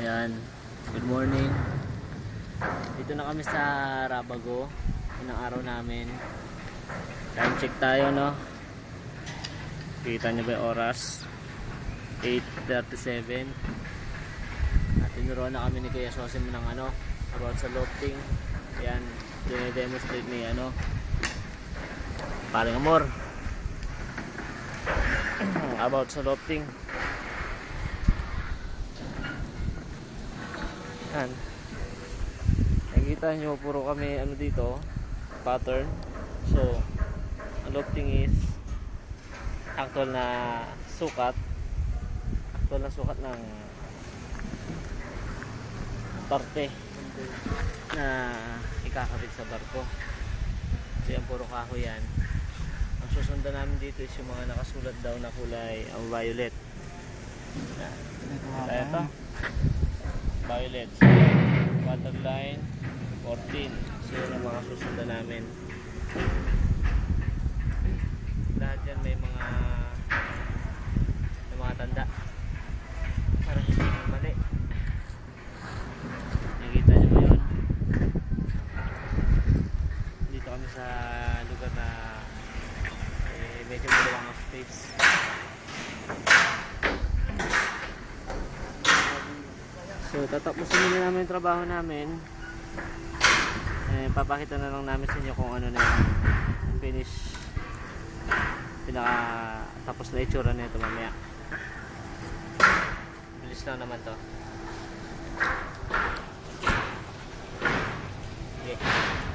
Ayan, good morning. Dito na kami sa Rabago. Unang araw namin. Time check tayo, no? Kita nyo ba yung oras? 8:37. At tinuruan na kami ni Kuya Sosim ng about sa lofting. Ayan, dine-demonstrate ni Paring Amor about sa lofting. Yan. Nakikita nyo, puro kami dito, pattern. So, ang lofting is actual na sukat. Actual na sukat ng parte na ikakabit sa barko. So, yan, puro kahoy yan. Ang susundan namin dito is yung mga nakasulat daw na kulay violet. Ito. Violet. Waterline 14. So yun ang mga susundan namin. Lahat yan may mga tanda para hindi mali. Nakikita nyo ba yun? Dito kami sa lugar na medyo maluwang ang space. So tatapusin na namin yung trabaho namin. Papakita na lang namin sa inyo kung ano na yung finish, pinaka tapos na itsura na ito mamaya. Bilis lang naman to. Okay.